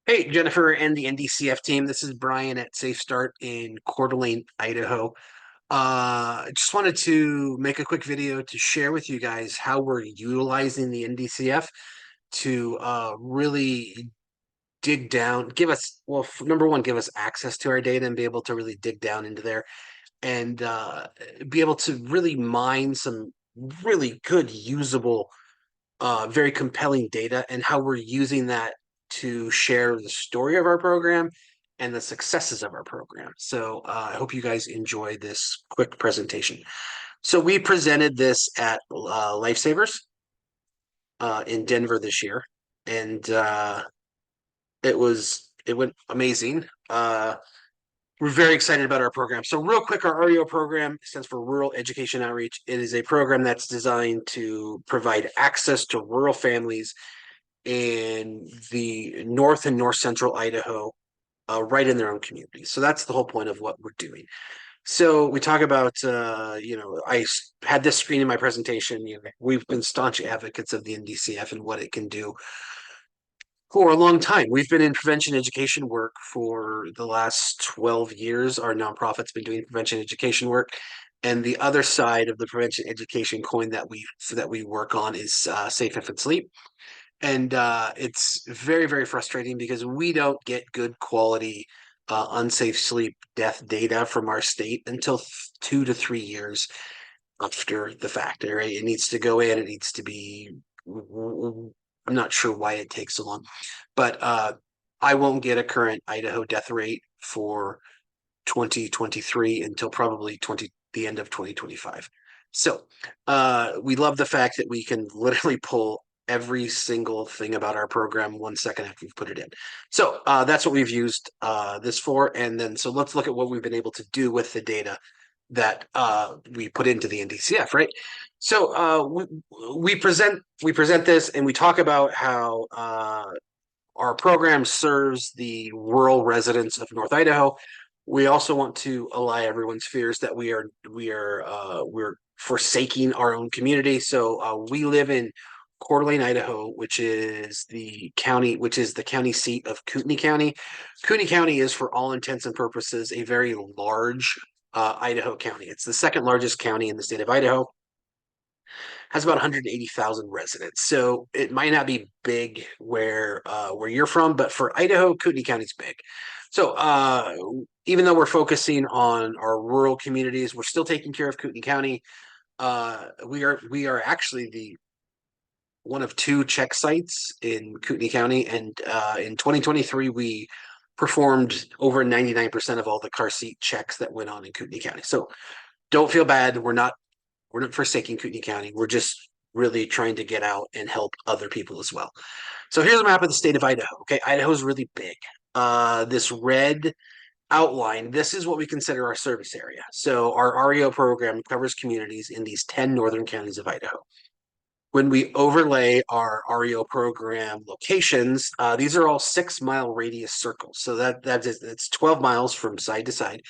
Hey, Jennifer and the NDCF team. This is Brian at Safe Start in Coeur d'Alene, Idaho. Just wanted to make a quick video to share with you guys how we're utilizing the NDCF to really dig down, give us, well, number one, give us access to our data and be able to really dig down into there and be able to really mine some really good, usable very compelling data and how we're using that to share the story of our program and the successes of our program. So I hope you guys enjoy this quick presentation. So we presented this at Lifesavers in Denver this year, and it went amazing. We're very excited about our program. So real quick, our REO program stands for Rural Education Outreach. It is a program that's designed to provide access to rural families in the north and north central Idaho, right in their own communities. So that's the whole point of what we're doing. So we talk about, I had this screen in my presentation. We've been staunch advocates of the NDCF and what it can do for a long time. We've been in prevention education work for the last 12 years. Our nonprofit's been doing prevention education work. And the other side of the prevention education coin that we work on is Safe Infant Sleep. And it's very, very frustrating because we don't get good quality unsafe sleep death data from our state until 2 to 3 years after the fact. Right? It needs to go in. It needs to be. I'm not sure why it takes so long, but I won't get a current Idaho death rate for 2023 until probably the end of 2025. So we love the fact that we can literally pull every single thing about our program 1 second after we've put it in. So that's what we've used this for. And then so let's look at what we've been able to do with the data that we put into the NDCF, right? So we present this and we talk about how our program serves the rural residents of North Idaho. We also want to allay everyone's fears that we're forsaking our own community. So we live in Coeur d'Alene, Idaho, which is the county seat of Kootenai County. Kootenai County is, for all intents and purposes, a very large Idaho county. It's the second largest county in the state of Idaho. Has about 180,000 residents. So it might not be big where you're from, but for Idaho, Kootenai County's big. So even though we're focusing on our rural communities, we're still taking care of Kootenai County. We are actually the one of two check sites in Kootenai County, and in 2023 we performed over 99% of all the car seat checks that went on in Kootenai County. So don't feel bad. We're not forsaking Kootenai County. We're just really trying to get out and help other people as well. So here's a map of the state of Idaho. Okay, Idaho is really big. This red outline, this is what we consider our service area. So our REO program covers communities in these 10 northern counties of Idaho. When we overlay our REO program locations, these are all 6 mile radius circles. So that's 12 miles from side to side.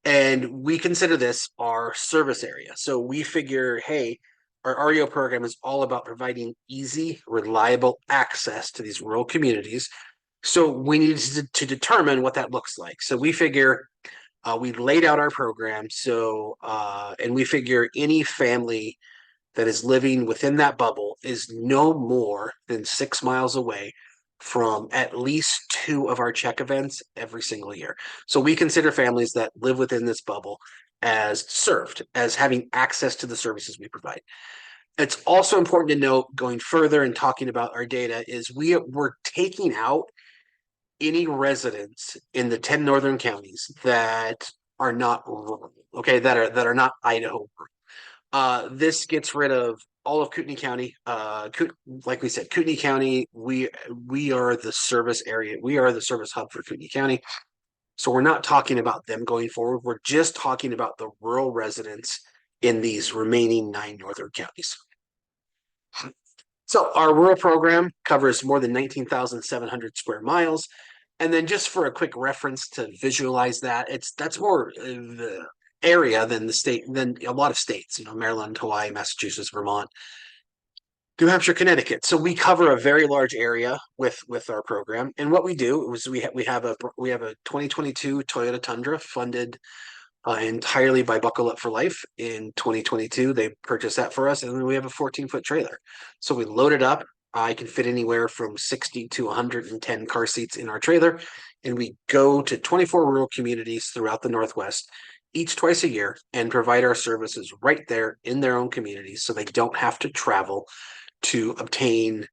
And we consider this our service area. So we figure, hey, our REO program is all about providing easy, reliable access to these rural communities. So we needed to determine what that looks like. So we figure we laid out our program. So and we figure any family that is living within that bubble is no more than 6 miles away from at least two of our check events every single year. So we consider families that live within this bubble as served, as having access to the services we provide. It's also important to note, going further and talking about our data, is we're taking out any residents in the 10 northern counties that are not rural, okay, that are not Idaho. This gets rid of all of Kootenai County. Like we said, Kootenai County, we are the service area. We are the service hub for Kootenai County. So we're not talking about them going forward. We're just talking about the rural residents in these remaining 9 northern counties. So our rural program covers more than 19,700 square miles. And then just for a quick reference to visualize that, that's more the area than a lot of states, Maryland, Hawaii, Massachusetts, Vermont. New Hampshire, Connecticut. So we cover a very large area with our program. And what we do is we have a 2022 Toyota Tundra funded entirely by Buckle Up for Life in 2022. They purchased that for us, and then we have a 14-foot trailer. So we load it up. I can fit anywhere from 60 to 110 car seats in our trailer, and we go to 24 rural communities throughout the Northwest, each twice a year, and provide our services right there in their own communities so they don't have to travel to obtain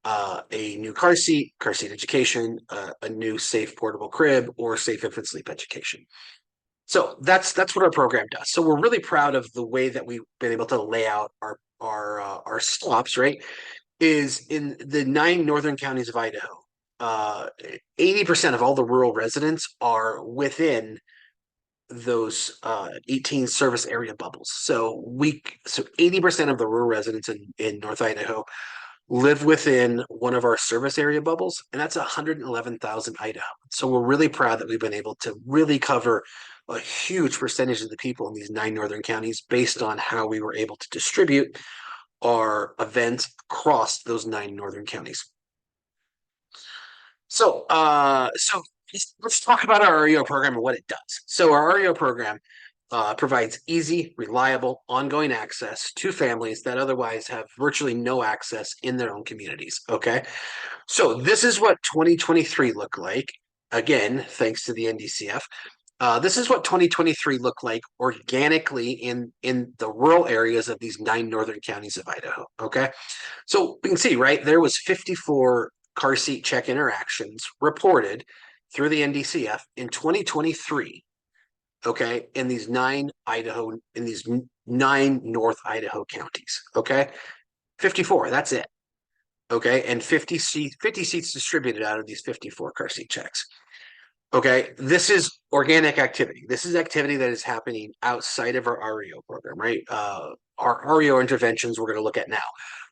a new car seat education, a new safe portable crib, or safe infant sleep education. So that's what our program does. So we're really proud of the way that we've been able to lay out our stops, right? Is in the 9 northern counties of Idaho. 80% of all the rural residents are within those 18 service area bubbles. So 80% of the rural residents in North Idaho live within one of our service area bubbles, and that's 111,000 Idaho. So we're really proud that we've been able to really cover a huge percentage of the people in these 9 northern counties based on how we were able to distribute our events across those 9 northern counties. So let's talk about our REO program and what it does. So our REO program provides easy, reliable, ongoing access to families that otherwise have virtually no access in their own communities. Okay. So this is what 2023 looked like. Again, thanks to the NDCF. This is what 2023 looked like organically in the rural areas of these 9 northern counties of Idaho. Okay. So we can see, right, there was 54 car seat check interactions reported through the NDCF in 2023. Okay, in these 9 North Idaho counties. Okay, 54. That's it. Okay, and 50 seats distributed out of these 54 car seat checks. Okay, this is organic activity. This is activity that is happening outside of our REO program, right? Our REO interventions we're going to look at now.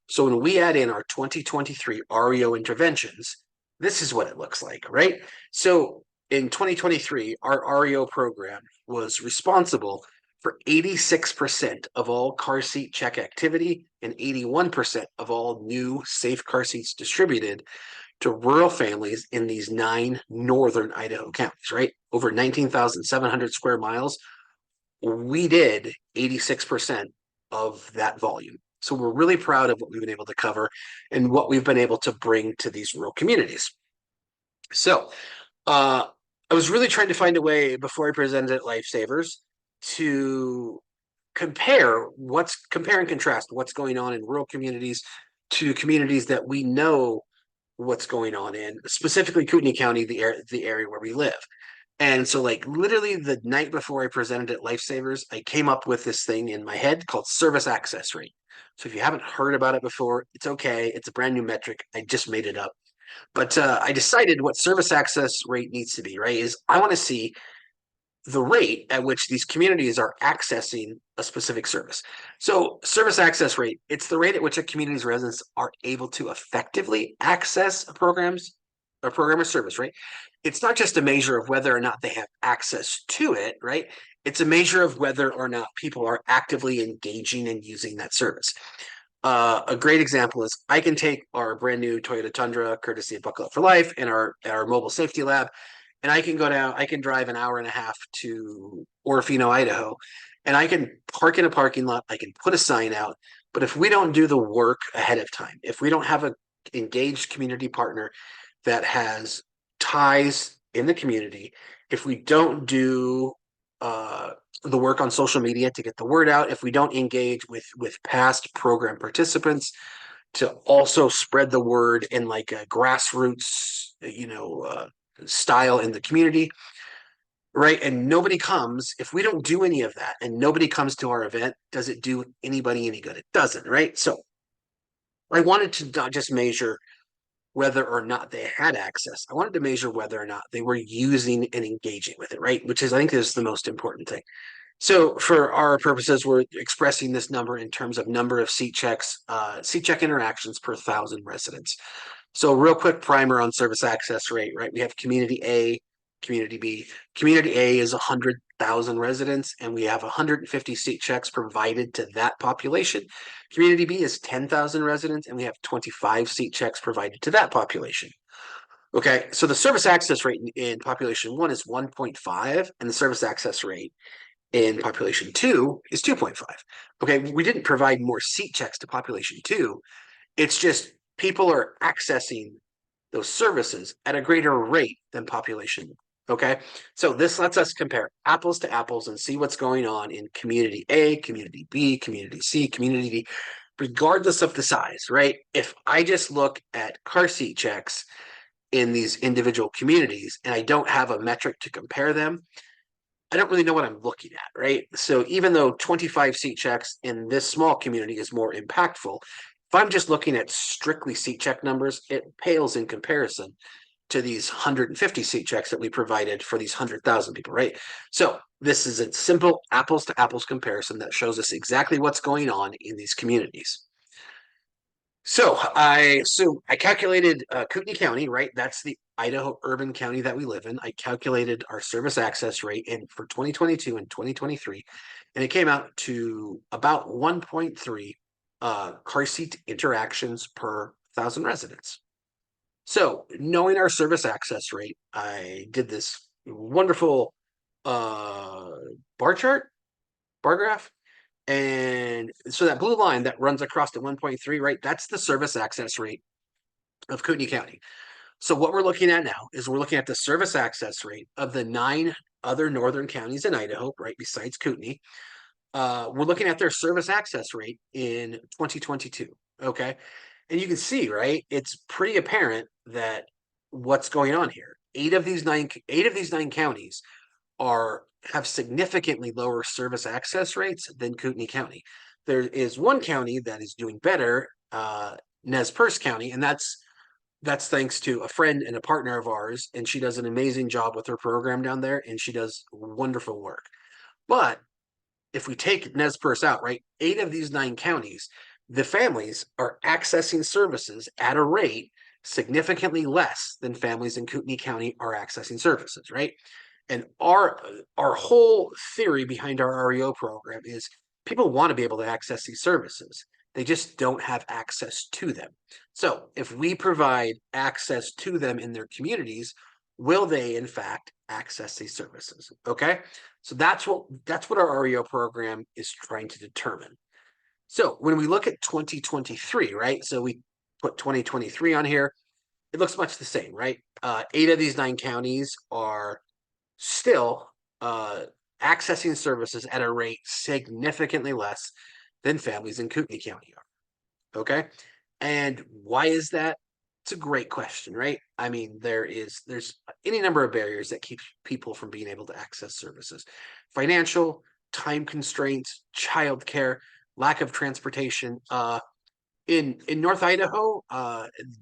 So when we add in our 2023 REO interventions, this is what it looks like, right? So in 2023, our REO program was responsible for 86% of all car seat check activity and 81% of all new safe car seats distributed to rural families in these 9 northern Idaho counties, right? Over 19,700 square miles. We did 86% of that volume. So we're really proud of what we've been able to cover and what we've been able to bring to these rural communities. So I was really trying to find a way before I presented at Lifesavers to compare and contrast what's going on in rural communities to communities that we know what's going on in, specifically Kootenai County, the area where we live. And so, like, literally the night before I presented at Lifesavers, I came up with this thing in my head called service access rate. So if you haven't heard about it before, it's okay. It's a brand new metric. I just made it up. But I decided what service access rate needs to be, right? Is I want to see the rate at which these communities are accessing a specific service. So service access rate, it's the rate at which a community's residents are able to effectively access a program or service, right? It's not just a measure of whether or not they have access to it, right? It's a measure of whether or not people are actively engaging and using that service. A great example is I can take our brand new Toyota Tundra, courtesy of Buckle Up for Life, and our mobile safety lab, and I can go down. I can drive an hour and a half to Orofino, Idaho, and I can park in a parking lot. I can put a sign out. But if we don't do the work ahead of time, if we don't have a engaged community partner that has ties in the community, if we don't do the work on social media to get the word out, if we don't engage with past program participants to also spread the word in like a grassroots, style in the community, right? And nobody comes, if we don't do any of that and nobody comes to our event, does it do anybody any good? It doesn't, right? So I wanted to not just measure whether or not they had access. I wanted to measure whether or not they were using and engaging with it, right? Which is, I think, is the most important thing. So for our purposes, we're expressing this number in terms of number of seat check interactions per 1,000 residents. So real quick primer on service access rate, right? We have community A, community B. Community A is 100 100,000 residents and we have 150 seat checks provided to that population. Community B is 10,000 residents and we have 25 seat checks provided to that population. Okay, so the service access rate in population 1 is 1.5 and the service access rate in population 2 is 2.5. Okay, we didn't provide more seat checks to population 2. It's just people are accessing those services at a greater rate than population. Okay, so this lets us compare apples to apples and see what's going on in community A, community B, community C, community D, regardless of the size, right? If I just look at car seat checks in these individual communities and I don't have a metric to compare them, I don't really know what I'm looking at, right? So even though 25 seat checks in this small community is more impactful, if I'm just looking at strictly seat check numbers, it pales in comparison to these 150 seat checks that we provided for these 100,000 people, right? So this is a simple apples to apples comparison that shows us exactly what's going on in these communities. So I calculated Kootenai County, right? That's the Idaho urban county that we live in. I calculated our service access rate in for 2022 and 2023, and it came out to about 1.3 car seat interactions per 1,000 residents. So knowing our service access rate, I did this wonderful bar chart, bar graph. And so that blue line that runs across the 1.3, right? That's the service access rate of Kootenai County. So what we're looking at now is we're looking at the service access rate of the 9 other northern counties in Idaho, right, besides Kootenai. We're looking at their service access rate in 2022, okay? And you can see, right, it's pretty apparent that what's going on here. Eight of these nine counties have significantly lower service access rates than Kootenai County. There is one county that is doing better, Nez Perce County, and that's thanks to a friend and a partner of ours, and she does an amazing job with her program down there, and she does wonderful work. But if we take Nez Perce out, right, 8 of these 9 counties, the families are accessing services at a rate significantly less than families in Kootenai County are accessing services, right? And our whole theory behind our REO program is people want to be able to access these services. They just don't have access to them. So if we provide access to them in their communities, will they in fact access these services? Okay, so that's what our REO program is trying to determine. So when we look at 2023, right? So we put 2023 on here. It looks much the same, right? 8 of these 9 counties are still accessing services at a rate significantly less than families in Kootenai County are. Okay, and why is that? It's a great question, right? I mean, there's any number of barriers that keep people from being able to access services: financial, time constraints, childcare, lack of transportation. In North Idaho,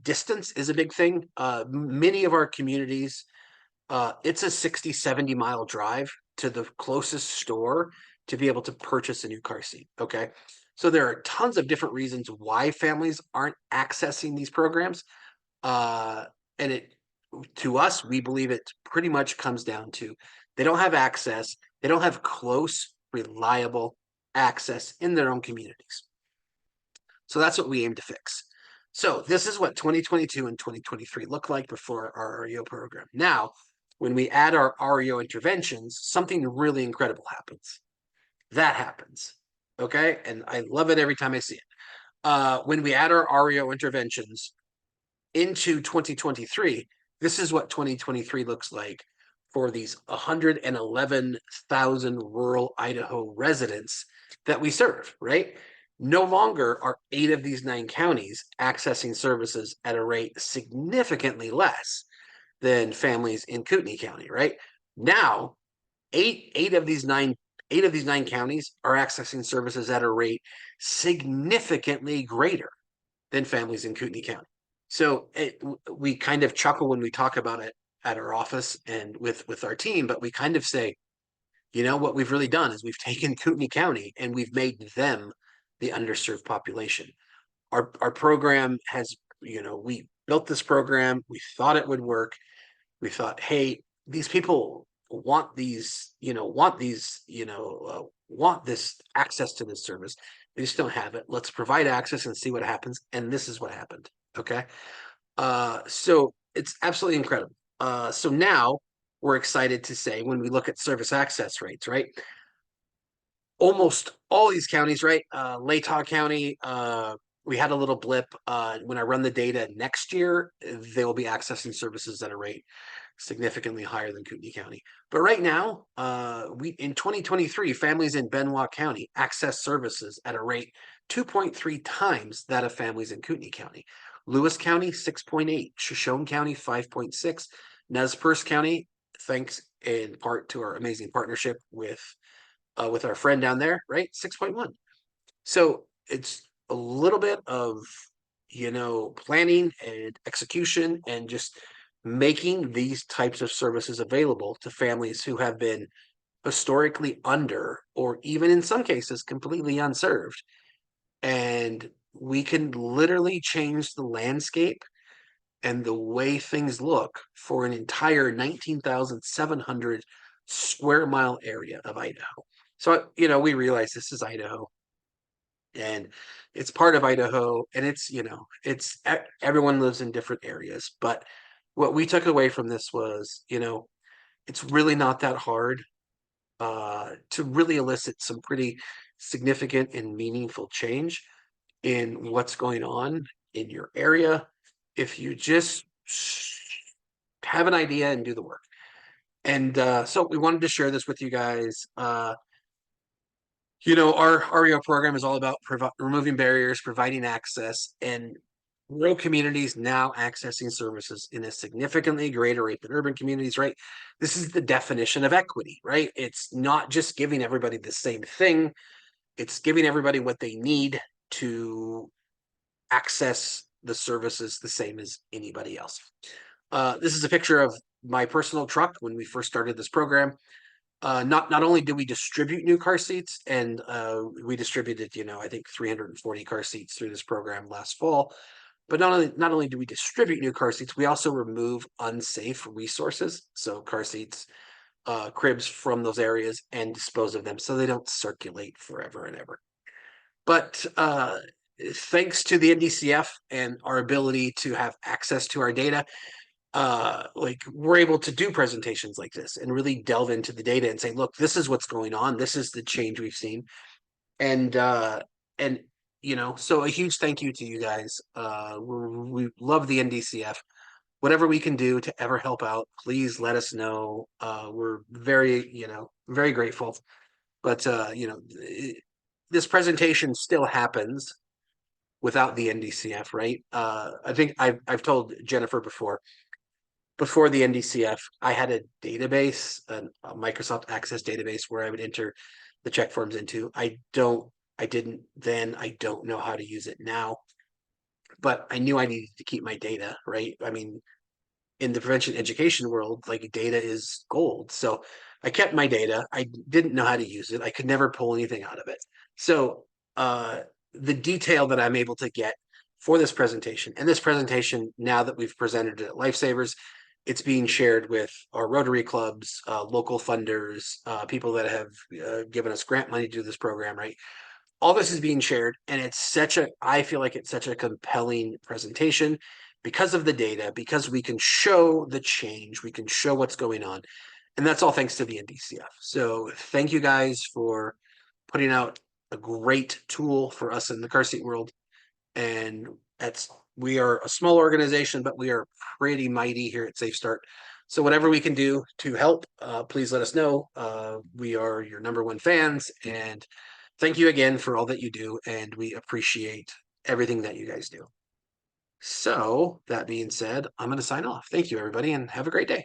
distance is a big thing. Many of our communities, it's a 60, 70-mile drive to the closest store to be able to purchase a new car seat. Okay. So there are tons of different reasons why families aren't accessing these programs. And to us, we believe it pretty much comes down to they don't have access, they don't have close, reliable access in their own communities. So that's what we aim to fix. So this is what 2022 and 2023 look like before our REO program. Now, when we add our REO interventions, something really incredible happens. That happens, okay? And I love it every time I see it. When we add our REO interventions into 2023, this is what 2023 looks like for these 111,000 rural Idaho residents that we serve, right? No longer are 8 of these 9 counties accessing services at a rate significantly less than families in Kootenai County, right? Now, eight of these nine counties are accessing services at a rate significantly greater than families in Kootenai County. So we kind of chuckle when we talk about it at our office and with our team, but we kind of say, you know, what we've really done is we've taken Kootenai County and we've made them the underserved population. Our program has, you know, we built this program, we thought it would work. We thought, hey, these people want these, want this access to this service. They just don't have it. Let's provide access and see what happens. And this is what happened. Okay. So it's absolutely incredible. So now we're excited to say when we look at service access rates, right? Almost all these counties, right? Latah County, we had a little blip. When I run the data next year, they will be accessing services at a rate significantly higher than Kootenai County. But right now, we in 2023, families in Benoit County access services at a rate 2.3 times that of families in Kootenai County. Lewis County, 6.8. Shoshone County, 5.6. Nez Perce County, thanks in part to our amazing partnership with our friend down there, right? 6.1. So it's a little bit of, planning and execution and just making these types of services available to families who have been historically under, or even in some cases, completely unserved. And we can literally change the landscape and the way things look for an entire 19,700 square mile area of Idaho. So, we realize this is Idaho and it's part of Idaho, and it's everyone lives in different areas. But what we took away from this was, it's really not that hard to really elicit some pretty significant and meaningful change in what's going on in your area if you just have an idea and do the work. And so we wanted to share this with you guys. Our REO program is all about removing barriers, providing access, and rural communities now accessing services in a significantly greater rate than urban communities, right? This is the definition of equity, right? It's not just giving everybody the same thing, it's giving everybody what they need to access the services the same as anybody else. This is a picture of my personal truck when we first started this program. Not only did we distribute new car seats, and we distributed, I think 340 car seats through this program last fall, but not only do we distribute new car seats, we also remove unsafe resources, so car seats, cribs from those areas, and dispose of them so they don't circulate forever and ever. But thanks to the NDCF and our ability to have access to our data, we're able to do presentations like this and really delve into the data and say, look, this is what's going on. This is the change we've seen. And so a huge thank you to you guys. We love the NDCF. Whatever we can do to ever help out, please let us know. We're very grateful. But this presentation still happens without the NDCF, right? I think I've told Jennifer before the NDCF, I had a database, a Microsoft Access database where I would enter the check forms into. I don't know how to use it now, but I knew I needed to keep my data, right? I mean, in the prevention education world, like, data is gold. So I kept my data. I didn't know how to use it. I could never pull anything out of it. So the detail that I'm able to get for this presentation, and this presentation, now that we've presented it at Lifesavers, it's being shared with our Rotary clubs, local funders, people that have given us grant money to do this program, right? All this is being shared, and I feel like it's such a compelling presentation because of the data, because we can show the change, we can show what's going on. And that's all thanks to the NDCF. So thank you guys for putting out a great tool for us in the car seat world. And we are a small organization, but we are pretty mighty here at Safe Start. So whatever we can do to help, please let us know. We are your #1 fans, and thank you again for all that you do, and we appreciate everything that you guys do. So that being said, I'm going to sign off. Thank you, everybody, and have a great day.